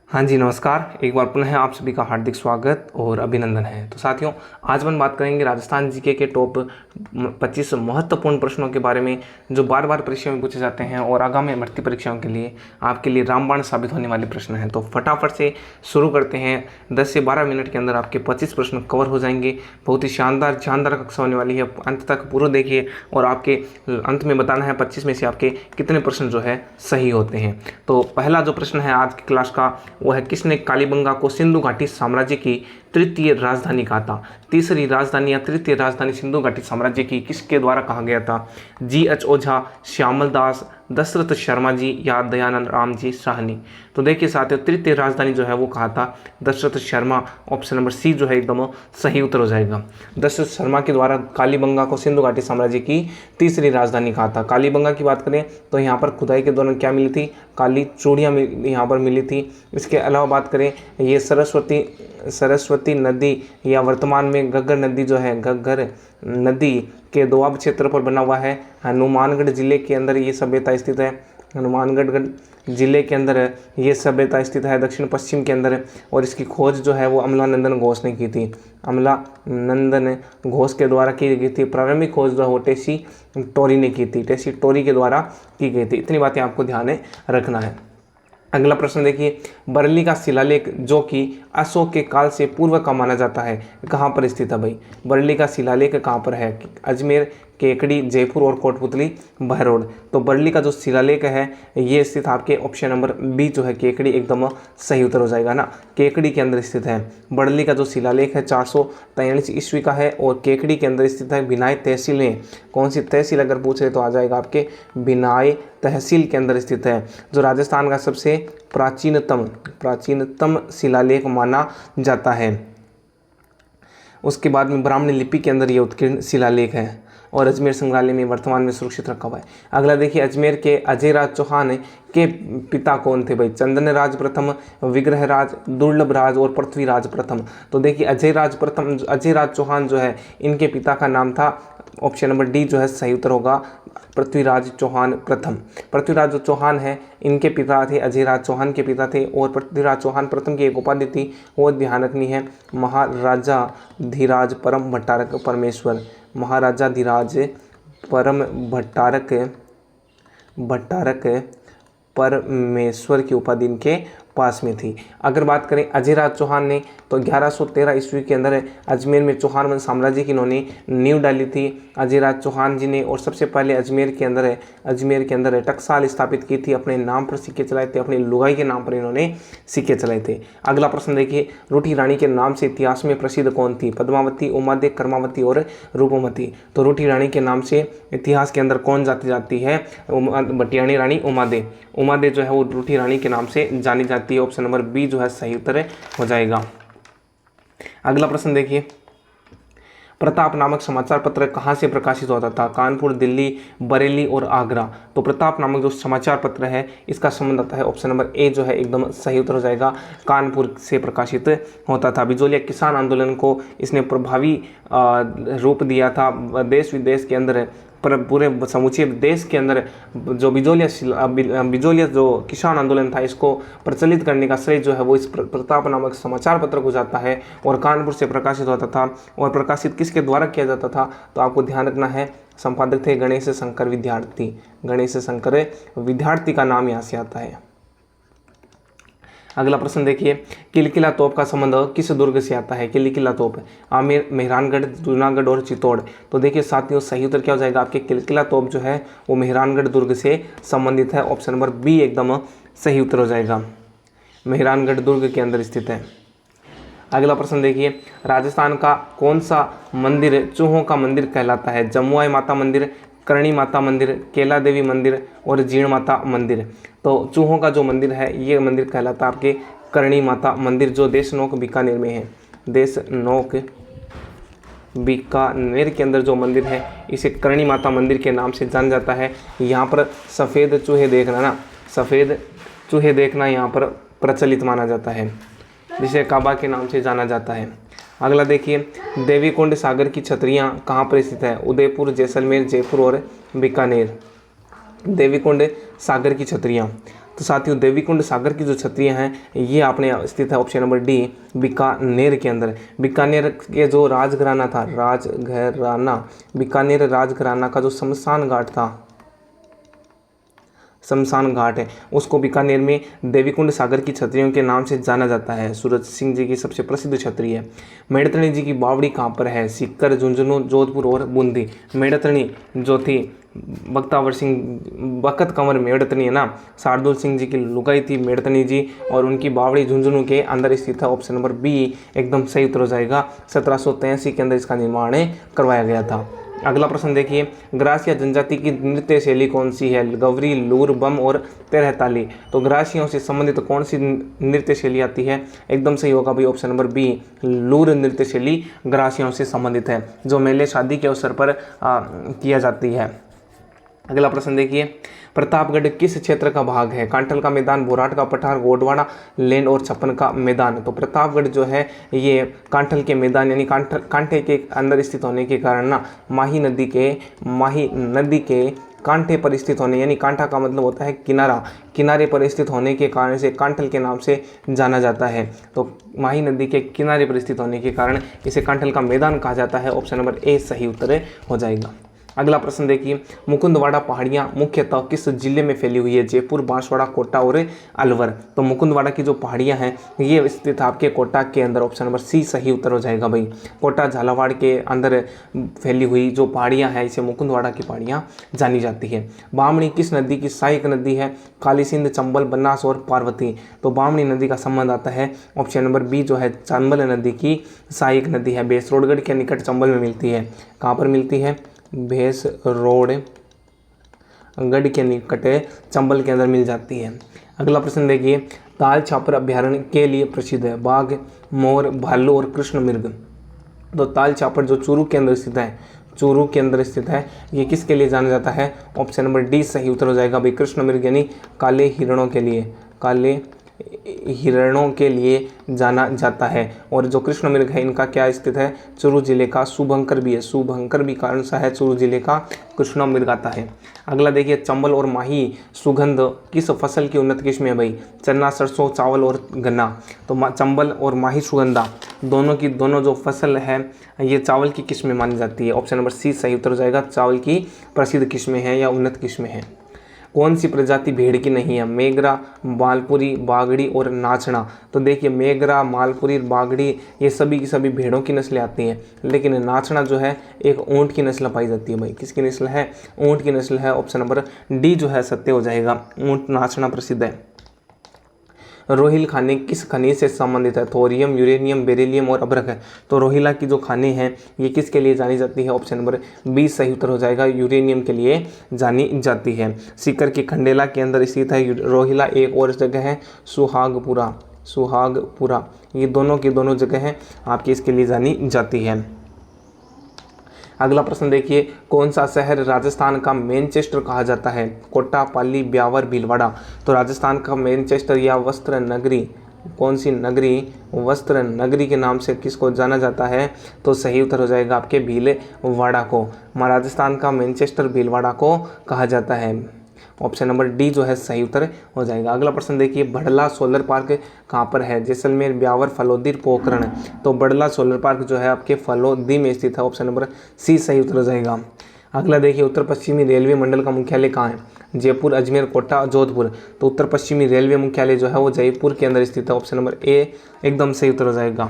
हाँ जी, नमस्कार। एक बार पुनः आप सभी का हार्दिक स्वागत और अभिनंदन है। तो साथियों, आज हम बात करेंगे राजस्थान जीके के टॉप 25 महत्वपूर्ण प्रश्नों के बारे में जो बार बार परीक्षा में पूछे जाते हैं और आगामी भर्ती परीक्षाओं के लिए आपके लिए रामबाण साबित होने वाले प्रश्न हैं। तो फटाफट से शुरू करते हैं। 10 से 12 मिनट के अंदर आपके 25 प्रश्न कवर हो जाएंगे। बहुत ही शानदार कक्षा होने वाली है। अंत तक पूरा देखिए और आपके अंत में बताना है 25 में से आपके कितने प्रश्न जो है सही होते हैं। तो पहला जो प्रश्न है आज की क्लास का वो है, किसने कालीबंगा को सिंधु घाटी साम्राज्य की तृतीय राजधानी कहा था? तीसरी राजधानी या तृतीय राजधानी सिंधु घाटी साम्राज्य की किसके द्वारा कहा गया था? GH ओझा, श्यामल दास, दशरथ शर्मा जी या दयानंद राम जी साहनी? तो देखिए साथियों, तृतीय राजधानी जो है वो कहा था Dashrath Sharma. Option number C जो है एकदम सही उत्तर हो जाएगा। दशरथ शर्मा के द्वारा कालीबंगा को सिंधु घाटी साम्राज्य की तीसरी राजधानी कहा था। कालीबंगा की बात करें तो यहाँ पर खुदाई के दौरान क्या मिली थी? काली चूड़ियाँ यहाँ पर मिली थी। इसके अलावा बात करें, ये सरस्वती नदी या वर्तमान में घग्गर नदी जो है, घग्गर नदी के दोआब क्षेत्र पर बना हुआ है। हनुमानगढ़ जिले के अंदर ये सभ्यता स्थित है। हनुमानगढ़ जिले के अंदर ये सभ्यता स्थित है, दक्षिण पश्चिम के अंदर। और इसकी खोज जो है वो अमलानंदन घोष ने की थी। अमलानंदन घोष के द्वारा की गई थी। प्रारंभिक खोज जो है वो टेसी टोरी ने की थी। टेसी टोरी के द्वारा की गई थी। इतनी बातें आपको ध्यान में रखना है। अगला प्रश्न देखिए, बरेली का शिलालेख जो कि अशोक के काल से पूर्व का माना जाता है, कहाँ पर स्थित है भाई? बरेली का शिलालेख कहाँ पर है? अजमेर, केकड़ी, जयपुर और कोटपुतली, बहरोड। तो बरेली का जो शिलालेख है ये स्थित आपके ऑप्शन नंबर बी जो है केकड़ी एकदम सही उत्तर हो जाएगा ना। केकड़ी के अंदर स्थित है। बरेली का जो शिलालेख है 443 ईस्वी का है और केकड़ी के अंदर स्थित है। भिनाई तहसील में, कौन सी तहसील अगर पूछ रहे तो आ जाएगा आपके भिनाई तहसील के अंदर स्थित है, जो राजस्थान का सबसे प्राचीनतम शिलालेख माना जाता है। उसके बाद में ब्राह्मणी लिपि के अंदर ये उत्कीर्ण शिलालेख है और अजमेर संग्रहालय में वर्तमान में सुरक्षित रखा हुआ है। अगला देखिए, अजमेर के अजयराज चौहान के पिता कौन थे भाई? चंदन राज प्रथम, विग्रह राज, दुर्लभ राज और पृथ्वीराज प्रथम। तो देखिए अजयराज चौहान जो है इनके पिता का नाम था, ऑप्शन नंबर डी जो है सही उत्तर होगा, पृथ्वीराज चौहान प्रथम। पृथ्वीराज जो चौहान है इनके पिता थे, अजयराज चौहान के पिता थे। और पृथ्वीराज चौहान प्रथम की एक उपाधि थी, वो ध्यान रखनी है, महाराजा धीराज परम भट्टारक परमेश्वर। महाराजा धीराज परम भट्टारक परमेश्वर की उपाधि इनके पास में थी। अगर बात करें अजयराज चौहान ने तो 1113 ईस्वी के अंदर अजमेर में चौहान वंश साम्राज्य की इन्होंने नींव डाली थी अजयराज चौहान जी ने। और सबसे पहले अजमेर के अंदर टकसाल स्थापित की थी। अपने नाम पर सिक्के चलाए थे, अपनी लुगाई के नाम पर इन्होंने सिक्के चलाए थे। अगला प्रश्न देखिए, रूठी रानी के नाम से इतिहास में प्रसिद्ध कौन थी? पद्मावती, उमादे, कर्मावती और रूपमती। तो रूठी रानी के नाम से इतिहास के अंदर कौन जाती है? भटियाणी रानी उमादे जो है वो रूठी रानी के नाम से जानी जाती है। ऑप्शन नंबर बी जो है सही उत्तर हो जाएगा। अगला प्रश्न देखिए, प्रताप नामक समाचार पत्र कहाँ से प्रकाशित होता था? कानपुर, दिल्ली, बरेली और आगरा। तो प्रताप नामक जो समाचार पत्र है इसका संबंध आता है, ऑप्शन नंबर ए जो है एकदम सही उत्तर हो जाएगा, कानपुर से प्रकाशित होता था। बिजोलिया किसान आंदोलन को इसने प्रभावी रूप दिया था। देश विदेश के अंदर पर पूरे समूचे देश के अंदर जो बिजोलिया जो किसान आंदोलन था इसको प्रचलित करने का श्रेय जो है वो इस प्रताप नामक समाचार पत्र को जाता है और कानपुर से प्रकाशित होता था। और प्रकाशित किसके द्वारा किया जाता था? तो आपको ध्यान रखना है, संपादक थे गणेश शंकर विद्यार्थी का नाम यहाँ से आता है। अगला प्रश्न देखिए, किलकिला तोप का संबंध किस दुर्ग से आता है? किलकिला तोप आमेर, मेहरानगढ़, जूनागढ़ और चित्तौड़। तो देखिए साथियों सही उत्तर क्या हो जाएगा? आपके किलकिला तोप जो है वो मेहरानगढ़ दुर्ग से संबंधित है। ऑप्शन नंबर बी एकदम सही उत्तर हो जाएगा, मेहरानगढ़ दुर्ग के अंदर स्थित है। अगला प्रश्न देखिए, राजस्थान का कौन सा मंदिर चूहों का मंदिर कहलाता है? जमुआई माता मंदिर, करणी माता मंदिर, केला देवी मंदिर और जीण माता मंदिर। तो चूहों का जो मंदिर है ये मंदिर कहलाता है आपके करणी माता मंदिर, जो देशनोक बीकानेर में है। देशनोक बीकानेर के अंदर जो मंदिर है इसे करणी माता मंदिर के नाम से जाना जाता है। यहाँ पर सफ़ेद चूहे देखना यहाँ पर प्रचलित माना जाता है, जिसे काबा के नाम से जाना जाता है। अगला देखिए, देवीकुंड सागर की छतरियाँ कहाँ पर स्थित है? उदयपुर, जैसलमेर, जयपुर और बीकानेर। देवीकुंड सागर की छतरियाँ, तो साथियों देवीकुंड सागर की जो छतरियाँ हैं ये आपने स्थित है ऑप्शन नंबर डी बीकानेर के अंदर। बीकानेर के जो राजघराना था, राजघराना, बीकानेर राजघराना का जो शमशान घाट था, शमशान घाट है, उसको बीकानेर में देवीकुंड सागर की छतरियों के नाम से जाना जाता है। सूरज सिंह जी की सबसे प्रसिद्ध छतरी है। मेड़तनी जी की बावड़ी कहाँ पर है? सीकर, झुंझुनू, जोधपुर और बूंदी। मेड़तनी जो थी बख्तावर सिंह, बखत कंवर मेड़तनी है ना, शार्दुल सिंह जी की लुगाई थी मेड़तनी जी, और उनकी बावड़ी झुंझुनू के अंदर स्थित है। ऑप्शन नंबर बी एकदम सही उत्तर हो जाएगा। 1783 के अंदर इसका निर्माण करवाया गया था। अगला प्रश्न देखिए, ग्रासिया जनजाति की नृत्य शैली कौन सी है? गवरी, लूर, बम और तेरहताली। तो ग्रासियों से संबंधित कौन सी नृत्य शैली आती है? एकदम सही होगा भाई ऑप्शन नंबर बी, लूर नृत्य शैली ग्रासियों से संबंधित है, जो मेले शादी के अवसर पर किया जाती है। अगला प्रश्न देखिए, प्रतापगढ़ किस क्षेत्र का भाग है? कांठल का मैदान, बोराट का पठार, गोडवाड़ा लैंड और छप्पन का मैदान। तो प्रतापगढ़ जो है ये कांठल के मैदान यानी कांठे के अंदर स्थित होने के कारण ना माही नदी के कांठे पर स्थित होने, यानी कांठा का मतलब होता है किनारा, किनारे पर स्थित होने के कारण से कांठल के नाम से जाना जाता है। तो माही नदी के किनारे पर स्थित होने के कारण इसे कांठल का मैदान कहा जाता है। ऑप्शन नंबर ए सही उत्तर हो जाएगा। अगला प्रश्न देखिए, मुकुंदवाड़ा पहाड़ियाँ मुख्यतः किस जिले में फैली हुई है? जयपुर, बांसवाड़ा, कोटा और अलवर। तो मुकुंदवाड़ा की जो पहाड़ियाँ हैं ये स्थित आपके कोटा के अंदर। ऑप्शन नंबर सी सही उत्तर हो जाएगा भाई। कोटा झालावाड़ के अंदर फैली हुई जो पहाड़ियाँ हैं इसे मुकुंदवाड़ा की पहाड़ियाँ जानी जाती है। बामणी किस नदी की सहायक नदी है? काली सिंध, चंबल, बनास और पार्वती। तो बामणी नदी का संबंध आता है ऑप्शन नंबर बी जो है चंबल नदी की सहायक नदी है। बेसरोडगढ़ के निकट चंबल में मिलती है। कहाँ पर मिलती है? भेसरोडगढ़ के निकट चंबल के अंदर मिल जाती है। अगला प्रश्न देखिए, ताल छापर अभ्यारण्य के लिए प्रसिद्ध है? बाघ, मोर, भालू और कृष्ण मृग। तो ताल छापर जो चूरू के अंदर स्थित है, चूरू के अंदर स्थित है, ये किसके लिए जाना जाता है? ऑप्शन नंबर डी सही उत्तर हो जाएगा भाई। कृष्ण मृग यानी काले हिरणों के लिए, काले हिरणों के लिए जाना जाता है। और जो कृष्ण मृग है इनका क्या स्थित है? चूरू जिले का शुभंकर भी है, शुभंकर भी कारण सा है चूरू जिले का कृष्ण मृग आता है। अगला देखिए, चंबल और माही सुगंध किस फसल की उन्नत किस्म है भाई? चना, सरसों, चावल और गन्ना। तो चंबल और माही सुगंधा दोनों जो फसल है ये चावल की किस्में मानी जाती है। ऑप्शन नंबर सी सही उत्तर हो जाएगा। चावल की प्रसिद्ध किस्में हैं या उन्नत किस्में हैं। कौन सी प्रजाति भेड़ की नहीं है? मेगरा, मालपुरी, बागड़ी और नाचना। तो देखिए मेगरा, मालपुरी, बागड़ी ये सभी की सभी भेड़ों की नस्लें आती हैं, लेकिन नाचना जो है एक ऊँट की नस्ल पाई जाती है भाई। किसकी नस्ल है? ऊँट की नस्ल है। ऑप्शन नंबर डी जो है सत्य हो जाएगा। ऊँट नाचना प्रसिद्ध है। रोहिल खाने किस खनिज से संबंधित है? थोरियम, यूरेनियम, बेरिलियम और अभ्रक है। तो रोहिला की जो खाने हैं ये किसके लिए जानी जाती है? ऑप्शन नंबर बी सही उत्तर हो जाएगा। यूरेनियम के लिए जानी जाती है। सीकर की खंडेला के अंदर स्थित है रोहिला। एक और जगह है सुहागपुरा, सुहागपुरा। ये दोनों की दोनों जगह हैं आपकी इसके लिए जानी जाती है। अगला प्रश्न देखिए, कौन सा शहर राजस्थान का मैनचेस्टर कहा जाता है? कोटा, पाली, ब्यावर, भीलवाड़ा। तो राजस्थान का मैनचेस्टर या वस्त्र नगरी, कौन सी नगरी? वस्त्र नगरी के नाम से किसको जाना जाता है? तो सही उत्तर हो जाएगा आपके भीलवाड़ा को। राजस्थान का मैनचेस्टर भीलवाड़ा को कहा जाता है। ऑप्शन नंबर डी जो है सही उत्तर हो जाएगा। अगला प्रश्न देखिए, बड़ला सोलर पार्क कहाँ पर है? जैसलमेर, ब्यावर, फलोदी, पोखरण। तो बड़ला सोलर पार्क जो है आपके फलोदी में स्थित है। ऑप्शन नंबर सी सही उत्तर हो जाएगा। अगला देखिए, उत्तर पश्चिमी रेलवे मंडल का मुख्यालय कहाँ है? जयपुर, अजमेर, कोटा, जोधपुर। तो उत्तर पश्चिमी रेलवे मुख्यालय जो है वो जयपुर के अंदर स्थित है। ऑप्शन नंबर ए एकदम सही उत्तर हो जाएगा।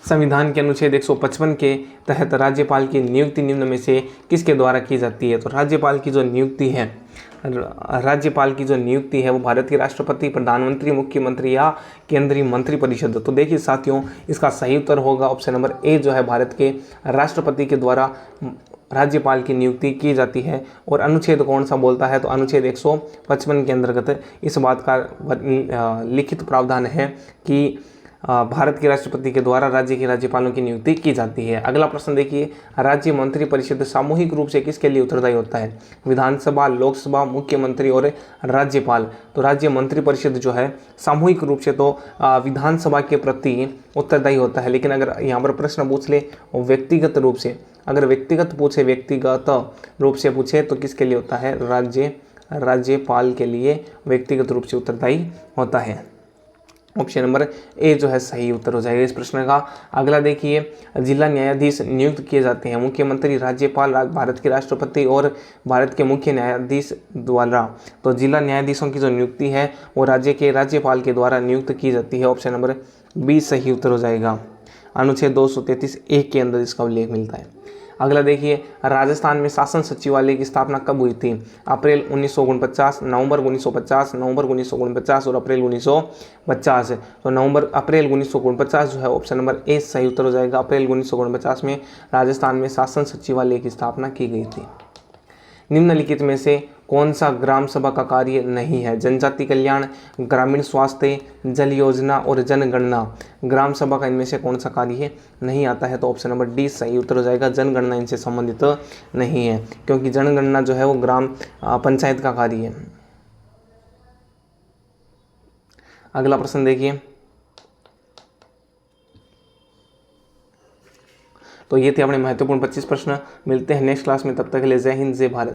संविधान के अनुच्छेद 155 के तहत राज्यपाल की नियुक्ति निम्न में से किसके द्वारा की जाती है? तो राज्यपाल की जो नियुक्ति है, राज्यपाल की जो नियुक्ति है वो भारत के राष्ट्रपति, प्रधानमंत्री, मुख्यमंत्री या केंद्रीय मंत्रिपरिषद। तो देखिए साथियों इसका सही उत्तर होगा ऑप्शन नंबर ए जो है भारत के राष्ट्रपति के द्वारा राज्यपाल की नियुक्ति की जाती है। और अनुच्छेद कौन सा बोलता है? तो अनुच्छेद 155 के अंतर्गत इस बात का लिखित प्रावधान है कि भारत के राष्ट्रपति के द्वारा राज्य के राज्यपालों की नियुक्ति की जाती है। अगला प्रश्न देखिए, राज्य मंत्रिपरिषद सामूहिक रूप से किसके लिए उत्तरदायी होता है? विधानसभा, लोकसभा, मुख्यमंत्री और राज्यपाल। तो राज्य मंत्रिपरिषद जो है सामूहिक रूप से तो विधानसभा के प्रति उत्तरदायी होता है, लेकिन अगर यहाँ पर प्रश्न पूछ ले व्यक्तिगत रूप से, अगर व्यक्तिगत रूप से पूछे तो किसके लिए होता है? राज्यपाल के लिए व्यक्तिगत रूप से उत्तरदायी होता है। ऑप्शन नंबर ए जो है सही उत्तर हो जाएगा इस प्रश्न का। अगला देखिए, जिला न्यायाधीश नियुक्त किए जाते हैं मुख्यमंत्री, राज्यपाल, भारत के राष्ट्रपति और भारत के मुख्य न्यायाधीश द्वारा। तो जिला न्यायाधीशों की जो नियुक्ति है वो राज्य के राज्यपाल के द्वारा नियुक्त की जाती है। ऑप्शन नंबर बी सही उत्तर हो जाएगा। अनुच्छेद 233(1) के अंदर इसका उल्लेख मिलता है। अगला देखिए, राजस्थान में शासन सचिवालय की स्थापना कब हुई थी? अप्रैल 1949, नवंबर 1950, नवंबर 1949 और अप्रैल 1950। तो अप्रैल 1949 जो है ऑप्शन नंबर ए सही उत्तर हो जाएगा। अप्रैल 1949 में राजस्थान में शासन सचिवालय की स्थापना की गई थी। निम्नलिखित में से कौन सा ग्राम सभा का कार्य नहीं है? जनजाति कल्याण, ग्रामीण स्वास्थ्य, जल योजना और जनगणना। ग्राम सभा का इनमें से कौन सा कार्य नहीं आता है? तो ऑप्शन नंबर डी सही उत्तर हो जाएगा। जनगणना इनसे संबंधित नहीं है, क्योंकि जनगणना जो है वो ग्राम पंचायत का कार्य है। अगला प्रश्न देखिए, तो ये थे अपने महत्वपूर्ण 25 प्रश्न। मिलते हैं नेक्स्ट क्लास में, तब तक के लिए जय हिंद, जय भारत।